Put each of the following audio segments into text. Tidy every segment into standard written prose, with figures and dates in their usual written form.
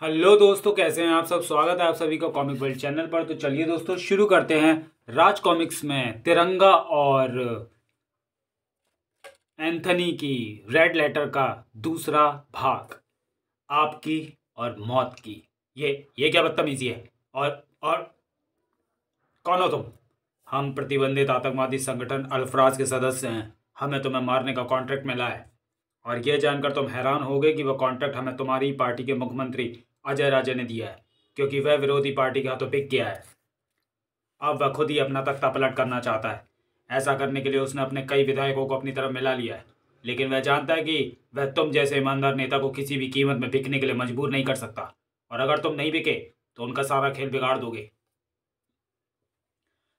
Hello दोस्तों, कैसे हैं आप सब। स्वागत है आप सभी का कॉमिक वर्ल्ड चैनल पर। तो चलिए दोस्तों शुरू करते हैं राज कॉमिक्स में तिरंगा और एंथनी की रेड लेटर का दूसरा भाग, आपकी और मौत की। ये क्या बदतमीजी है। और कौन हो तुम। हम प्रतिबंधित आतंकवादी संगठन अल्फराज के सदस्य हैं। हमें तुम्हें मारने का कॉन्ट्रैक्ट मिला है और यह जानकर तुम हैरान होगे कि वह कॉन्ट्रैक्ट हमें तुम्हारी पार्टी के मुख्यमंत्री अजय राजे ने दिया है, क्योंकि वह विरोधी पार्टी के हाथों बिक गया है। अब वह खुद ही अपना तख्ता पलट करना चाहता है। ऐसा करने के लिए उसने अपने कई विधायकों को अपनी तरफ मिला लिया है, लेकिन वह जानता है कि वह तुम जैसे ईमानदार नेता को किसी भी कीमत में बिकने के लिए मजबूर नहीं कर सकता, और अगर तुम नहीं बिके तो उनका सारा खेल बिगाड़ दोगे।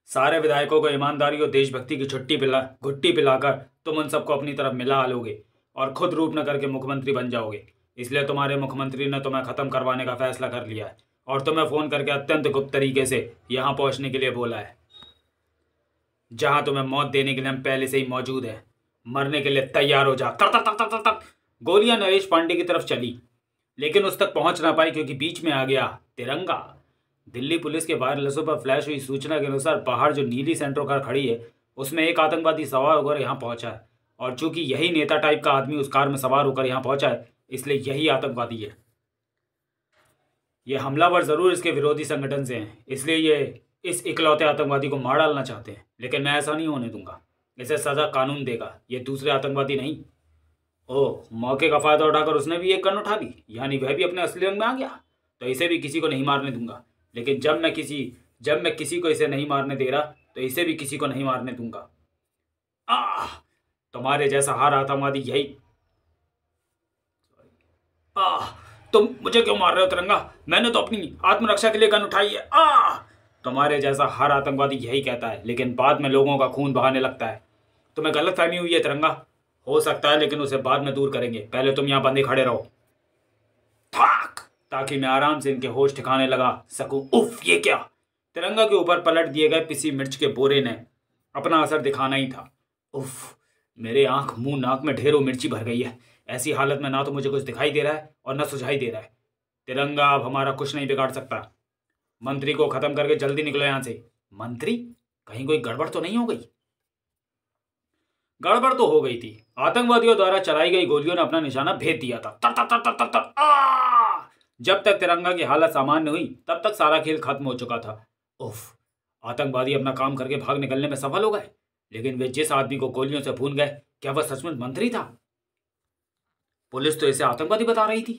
सारे विधायकों को ईमानदारी और देशभक्ति की घुट्टी पिलाकर तुम उन सबको अपनी तरफ मिला लोगे और खुद रूपनगर के मुख्यमंत्री बन जाओगे। इसलिए तुम्हारे मुख्यमंत्री ने तुम्हें खत्म करवाने का फैसला कर लिया है और तुम्हें फोन करके अत्यंत गुप्त तरीके से यहां पहुंचने के लिए बोला है, जहां तुम्हें मौत देने के लिए हम पहले से ही मौजूद हैं। मरने के लिए तैयार हो जा। तर तर तर तर तर तर। गोलियां नरेश पांडे की तरफ चली, लेकिन उस तक पहुंच ना पाई क्योंकि बीच में आ गया तिरंगा। दिल्ली पुलिस के वायरलेसों पर फ्लैश हुई सूचना के अनुसार बाहर जो नीली सेंट्रो कार खड़ी है उसमें एक आतंकवादी सवार होकर यहाँ पहुंचा है, और चूंकि यही नेता टाइप का आदमी उस कार में सवार होकर यहाँ पहुंचा है, इसलिए यही आतंकवादी है। ये हमलावर जरूर इसके विरोधी संगठन से हैं, इसलिए ये इस इकलौते आतंकवादी को मार डालना चाहते हैं, लेकिन मैं ऐसा नहीं होने दूंगा। इसे सजा कानून देगा, ये दूसरे आतंकवादी नहीं। ओह, मौके का फायदा उठाकर उसने भी एक गन उठा ली, यानी वह भी अपने असली रंग में आ गया। तो इसे भी किसी को नहीं मारने दूंगा, लेकिन जब मैं किसी को इसे नहीं मारने दे रहा तो इसे भी किसी को नहीं मारने दूंगा। आह, तुम्हारे जैसा हर आतंकवादी यही। आह, तुम मुझे क्यों मार रहे हो तिरंगा। मैंने तो अपनी आत्मरक्षा के लिए गन उठाई है। आह, तुम्हारे जैसा हर आतंकवादी यही कहता है, लेकिन बाद में लोगों का खून बहाने लगता है। तुम्हें गलतफहमी हुई है तिरंगा। हो सकता है, लेकिन उसे बाद में दूर करेंगे। पहले तुम यहाँ बंदे खड़े रहो ताकि मैं आराम से इनके होश ठिकाने लगा सकूं। उफ, ये क्या। तिरंगा के ऊपर पलट दिए गए पिसी मिर्च के बोरे ने अपना असर दिखाना ही था। उफ, मेरे आंख मुंह नाक में ढेरों मिर्ची भर गई है। ऐसी हालत में ना तो मुझे कुछ दिखाई दे रहा है और ना सुझाई दे रहा है। तिरंगा अब हमारा कुछ नहीं बिगाड़ सकता। मंत्री को खत्म करके जल्दी निकलो यहां से। मंत्री, कहीं कोई गड़बड़ तो नहीं हो गई। गड़बड़ तो हो गई थी। आतंकवादियों द्वारा चलाई गई गोलियों ने अपना निशाना भेद दिया था। तर तर तर तर तर तर। जब तक तिरंगा की हालत सामान्य हुई तब तक सारा खेल खत्म हो चुका था। उफ, आतंकवादी अपना काम करके भाग निकलने में सफल हो गए, लेकिन वे जिस आदमी को गोलियों से भून गए, क्या वह सचमुच मंत्री था। पुलिस तो इसे आतंकवादी बता रही थी।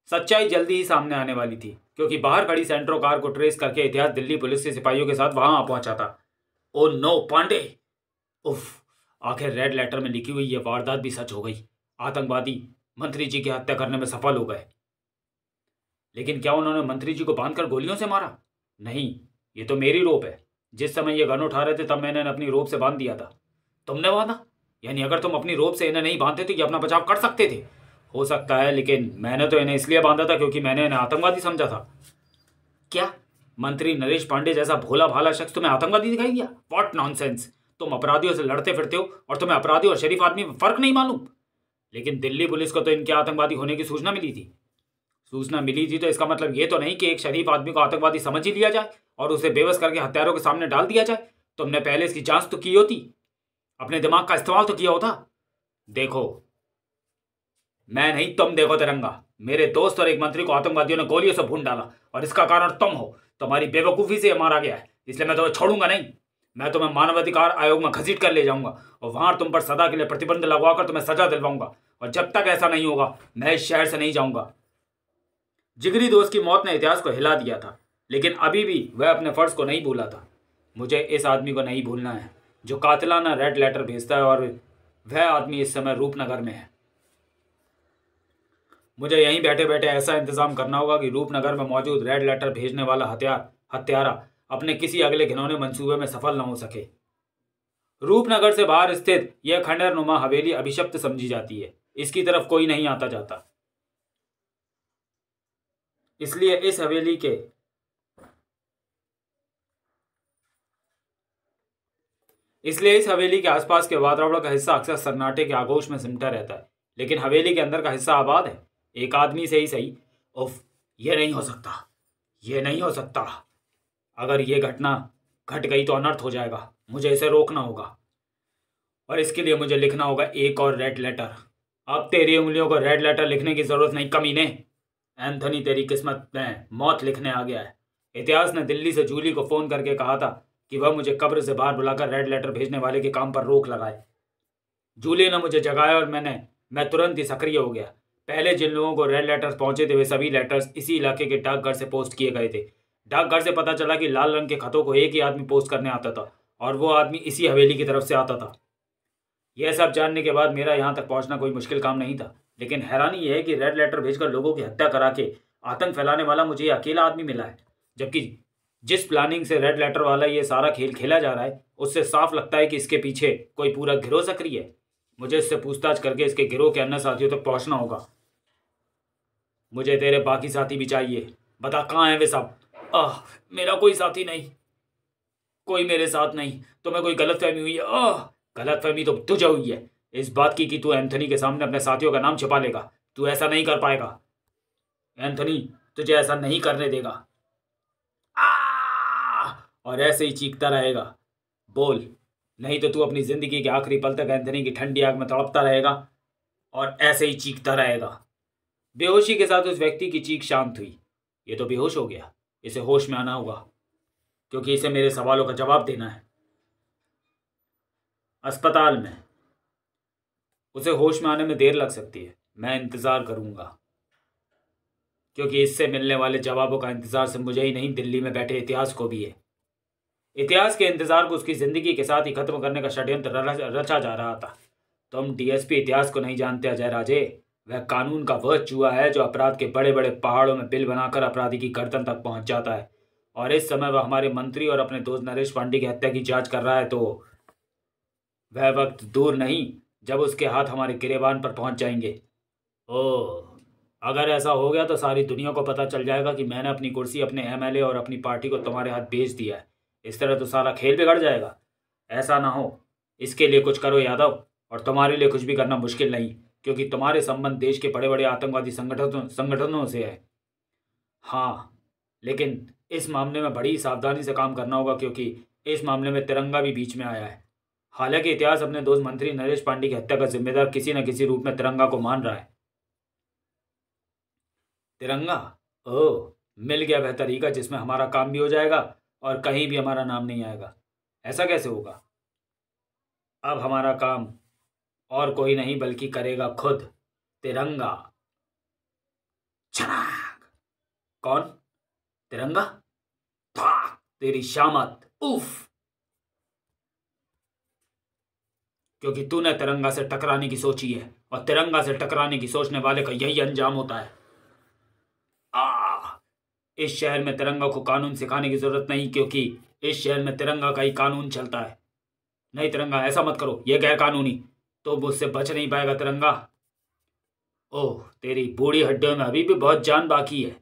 सच्चाई जल्दी ही सामने आने वाली थी, क्योंकि बाहर खड़ी सेंट्रो कार को ट्रेस करके इतिहास दिल्ली पुलिस के सिपाहियों के साथ वहां आ पहुंचा था। Oh no Pandey. उफ, आखिर रेड लेटर में लिखी हुई यह वारदात भी सच हो गई। आतंकवादी मंत्री जी की हत्या करने में सफल हो गए। लेकिन क्या उन्होंने मंत्री जी को बांधकर गोलियों से मारा? नहीं, ये तो मेरी रोप है। जिस समय ये गन उठा रहे थे तब मैंने इन्हें अपनी रोप से बांध दिया था। तुमने बांधा? यानी अगर तुम अपनी रोप से इन्हें नहीं बांधते तो ये अपना बचाव कर सकते थे। हो सकता है, लेकिन मैंने तो इन्हें इसलिए बांधा था क्योंकि मैंने इन्हें आतंकवादी समझा था। क्या मंत्री नरेश पांडे जैसा भोला भाला शख्स तुम्हें आतंकवादी दिखाई दिया? What nonsense. तुम अपराधियों से लड़ते फिरते हो और तुम्हें अपराधी और शरीफ आदमी में फर्क नहीं मालूम। लेकिन दिल्ली पुलिस को तो इनके आतंकवादी होने की सूचना मिली थी। सूचना मिली थी तो इसका मतलब ये तो नहीं कि एक शरीफ आदमी को आतंकवादी समझ ही लिया जाए और उसे बेबस करके हत्यारों के सामने डाल दिया जाए। तुमने पहले इसकी जांच तो की होती, अपने दिमाग का इस्तेमाल तो किया होता। देखो, मैं नहीं तुम देखो तिरंगा, मेरे दोस्त और एक मंत्री को आतंकवादियों ने गोलियों से भून डाला और इसका कारण तुम हो। तुम्हारी बेवकूफी से मारा गया है, इसलिए मैं तुम्हें छोड़ूंगा नहीं। मैं तुम्हें मानवाधिकार आयोग में घसीट कर ले जाऊंगा और वहां तुम पर सदा के लिए प्रतिबंध लगवाकर तुम्हें सजा दिलवाऊंगा, और जब तक ऐसा नहीं होगा मैं इस शहर से नहीं जाऊंगा। जिगरी दोस्त की मौत ने इतिहास को हिला दिया था, लेकिन अभी भी वह अपने फर्ज को नहीं भूला था। मुझे इस आदमी को नहीं भूलना है जो कातिलाना रेड लेटर भेजता है, और वह आदमी इस समय रूपनगर में है। मुझे यहीं बैठे बैठे ऐसा इंतजाम करना होगा कि रूपनगर में मौजूद रेड लेटर भेजने वाला हत्यारा अपने किसी अगले घिनौने मंसूबे में सफल न हो सके। रूपनगर से बाहर स्थित यह खंडहरनुमा हवेली अभिशप्त समझी जाती है। इसकी तरफ कोई नहीं आता जाता, इसलिए इस हवेली के आसपास के वातावरण का हिस्सा अक्सर सन्नाटे के आगोश में सिमटा रहता है, लेकिन हवेली के अंदर का हिस्सा आबाद है। एक आदमी से ही सही। उफ, ये नहीं हो सकता, ये नहीं हो सकता। अगर ये घटना घट गई तो अनर्थ हो जाएगा। मुझे इसे रोकना होगा और इसके लिए मुझे लिखना होगा एक और रेड लेटर। अब तेरी उंगलियों को रेड लेटर लिखने की जरूरत नहीं कमीने। एंथनी, तेरी किस्मत में मौत लिखने आ गया है। इतिहास ने दिल्ली से जूली को फोन करके कहा था कि वह मुझे कब्र से बाहर बुलाकर रेड लेटर भेजने वाले के काम पर रोक लगाए। जूली ने मुझे जगाया और मैं तुरंत ही सक्रिय हो गया। पहले जिन लोगों को रेड लेटर्स पहुंचे थे वे सभी लेटर्स इसी इलाके के डाकघर से पोस्ट किए गए थे। डाकघर से पता चला कि लाल रंग के खतों को एक ही आदमी पोस्ट करने आता था और वो आदमी इसी हवेली की तरफ से आता था। यह सब जानने के बाद मेरा यहाँ तक पहुंचना कोई मुश्किल काम नहीं था, लेकिन हैरानी यह है कि रेड लेटर भेजकर लोगों की हत्या करा के आतंक फैलाने वाला मुझे अकेला आदमी मिला है। जबकि जिस प्लानिंग से रेड लेटर वाला ये सारा खेल खेला जा रहा है उससे साफ लगता है कि इसके पीछे कोई पूरा गिरोह सक्रिय है। मुझे इससे पूछताछ करके इसके गिरोह के अन्य साथियों तक पहुंचना होगा। मुझे तेरे बाकी साथी भी चाहिए। बता कहाँ हैं वे सब? मेरा कोई साथी नहीं, कोई मेरे साथ नहीं। तुम्हें कोई गलतफहमी हुई है? गलतफहमी तो तुझे हुई है इस बात की कि तू एंथनी के सामने अपने साथियों का नाम छिपा लेगा। तू ऐसा नहीं कर पाएगा। एंथनी तुझे ऐसा नहीं करने देगा। और ऐसे ही चीखता रहेगा। बोल, नहीं तो तू अपनी जिंदगी के आखिरी पल तक एंथनी की ठंडी आग में तड़पता रहेगा और ऐसे ही चीखता रहेगा। बेहोशी के साथ उस व्यक्ति की चीख शांत हुई। ये तो बेहोश हो गया, इसे होश में आना होगा क्योंकि इसे मेरे सवालों का जवाब देना है। अस्पताल में उसे होश में आने में देर लग सकती है। मैं इंतजार करूंगा क्योंकि इससे मिलने वाले जवाबों का इंतजार सिर्फ मुझे ही नहीं, दिल्ली में बैठे इतिहास को भी है। इतिहास के इंतजार को उसकी जिंदगी के साथ ही खत्म करने का षड्यंत्र रचा जा रहा था। तुम डीएसपी इतिहास को नहीं जानते अजय राजे। वह कानून का वह चूहा है जो अपराध के बड़े बड़े पहाड़ों में बिल बनाकर अपराधी की गर्दन तक पहुंच जाता है। और इस समय वह हमारे मंत्री और अपने दोस्त नरेश पांडे की हत्या की जांच कर रहा है। तो वह वक्त दूर नहीं जब उसके हाथ हमारे गिरेबान पर पहुंच जाएंगे। ओह, अगर ऐसा हो गया तो सारी दुनिया को पता चल जाएगा कि मैंने अपनी कुर्सी, अपने एमएलए और अपनी पार्टी को तुम्हारे हाथ बेच दिया है। इस तरह तो सारा खेल बिगड़ जाएगा। ऐसा ना हो, इसके लिए कुछ करो यादव। और तुम्हारे लिए कुछ भी करना मुश्किल नहीं क्योंकि तुम्हारे संबंध देश के बड़े बड़े आतंकवादी संगठनों से है। हाँ, लेकिन इस मामले में बड़ी सावधानी से काम करना होगा क्योंकि इस मामले में तिरंगा भी बीच में आया है। हालांकि इतिहास अपने दोस्त मंत्री नरेश पांडे की हत्या का जिम्मेदार किसी न किसी रूप में तिरंगा को मान रहा है। तिरंगा? ओह, मिल गया वह तरीका जिसमें हमारा काम भी हो जाएगा और कहीं भी हमारा नाम नहीं आएगा। ऐसा कैसे होगा? अब हमारा काम और कोई नहीं बल्कि करेगा खुद तिरंगा। छनाक। कौन? तिरंगा? तेरी शामत। उफ, क्योंकि तूने तिरंगा से टकराने की सोची है और तिरंगा से टकराने की सोचने वाले का यही अंजाम होता है। इस शहर में तिरंगा को कानून सिखाने की जरूरत नहीं क्योंकि इस शहर में तिरंगा का ही कानून चलता है। नहीं तिरंगा, ऐसा मत करो, यह गैर कानूनी। तो मुझसे बच नहीं पाएगा तिरंगा। ओह, तेरी बूढ़ी हड्डियों में अभी भी बहुत जान बाकी है।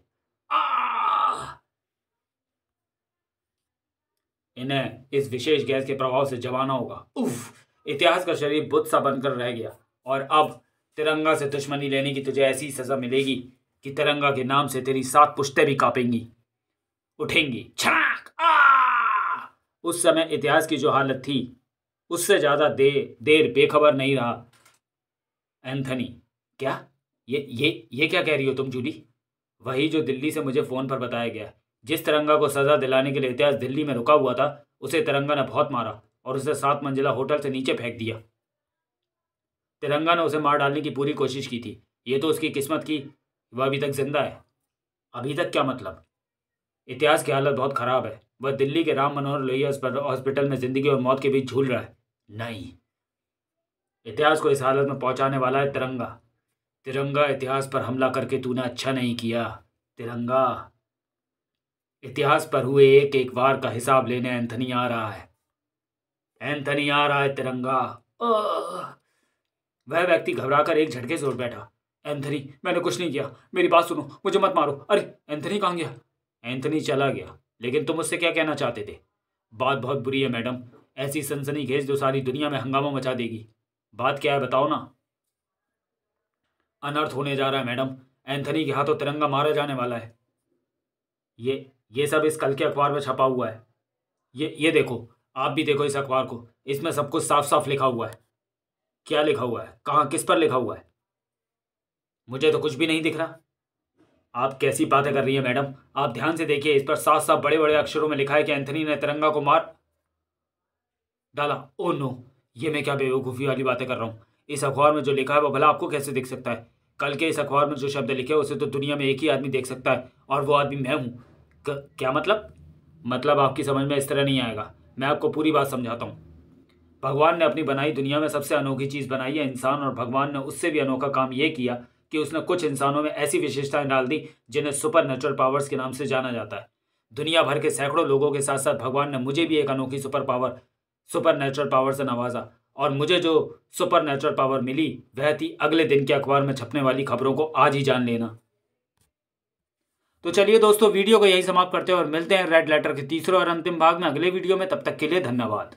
इन्हें इस विशेष गैस के प्रभाव से जवाना होगा। उफ, इतिहास का शरीर बुत सा बनकर रह गया और अब तिरंगा से दुश्मनी लेने की तुझे ऐसी सजा मिलेगी कि तिरंगा के नाम से तेरी 7 पुश्तें भी कांपेंगी, उठेंगी। छाक। उस समय इतिहास की जो हालत थी उससे ज्यादा देर बेखबर नहीं रहा। एंथनी, क्या ये क्या कह रही हो तुम जूली? वही जो दिल्ली से मुझे फोन पर बताया गया। जिस तिरंगा को सजा दिलाने के लिए इतिहास दिल्ली में रुका हुआ था उसे तिरंगा ने बहुत मारा और उसे 7 मंजिला होटल से नीचे फेंक दिया। तिरंगा ने उसे मार डालने की पूरी कोशिश की थी। ये तो उसकी किस्मत की वह अभी तक जिंदा है। अभी तक क्या मतलब? इतिहास की हालत बहुत खराब है। वह दिल्ली के राम मनोहर लोहिया हॉस्पिटल में जिंदगी और मौत के बीच झूल रहा है। नहीं, इतिहास को इस हालत में पहुंचाने वाला है तिरंगा। तिरंगा, इतिहास पर हमला करके तूने अच्छा नहीं किया। तिरंगा, इतिहास पर हुए एक एक वार का हिसाब लेने एंथनी आ रहा है। एंथनी आ रहा है तिरंगा। वह व्यक्ति घबराकर एक झटके से उठ बैठा। एंथनी, मैंने कुछ नहीं किया, मेरी बात सुनो, मुझे मत मारो। अरे एंथनी कहाँ गया? एंथनी चला गया, लेकिन तुम उससे क्या कहना चाहते थे? बात बहुत बुरी है मैडम, ऐसी सनसनीखेज जो सारी दुनिया में हंगामा मचा देगी। बात क्या है बताओ ना। अनर्थ होने जा रहा है मैडम। एंथनी के हाथों तिरंगा मारा जाने वाला है। ये सब इस कल के अखबार में छपा हुआ है। ये देखो, आप भी देखो इस अखबार को, इसमें सब कुछ साफ साफ लिखा हुआ है। क्या लिखा हुआ है, कहाँ, किस पर लिखा हुआ है? मुझे तो कुछ भी नहीं दिख रहा। आप कैसी बातें कर रही है मैडम? आप ध्यान से देखिए, इस पर साफ साफ बड़े बड़े अक्षरों में लिखा है कि एंथनी ने तिरंगा को मार डाला। ओ नो, ये मैं क्या बेवकूफ़ी वाली बातें कर रहा हूँ? इस अखबार में जो लिखा है वो भला आपको कैसे दिख सकता है? कल के इस अखबार में जो शब्द लिखे उसे तो दुनिया में एक ही आदमी देख सकता है, और वो आदमी मैं हूँ। क्या मतलब आपकी समझ में इस तरह नहीं आएगा। मैं आपको पूरी बात समझाता हूँ। भगवान ने अपनी बनाई दुनिया में सबसे अनोखी चीज़ बनाई है इंसान, और भगवान ने उससे भी अनोखा काम ये किया कि उसने कुछ इंसानों में ऐसी विशेषताएं डाल दी जिन्हें सुपर नेचुरल पावर्स के नाम से जाना जाता है। दुनिया भर के सैकड़ों लोगों के साथ साथ भगवान ने मुझे भी एक अनोखी सुपर नेचुरल पावर से नवाजा, और मुझे जो सुपर नेचुरल पावर मिली वह थी अगले दिन के अखबार में छपने वाली खबरों को आज ही जान लेना। तो चलिए दोस्तों, वीडियो को यही समाप्त करते हैं और मिलते हैं रेड लेटर के तीसरे और अंतिम भाग में अगले वीडियो में। तब तक के लिए धन्यवाद।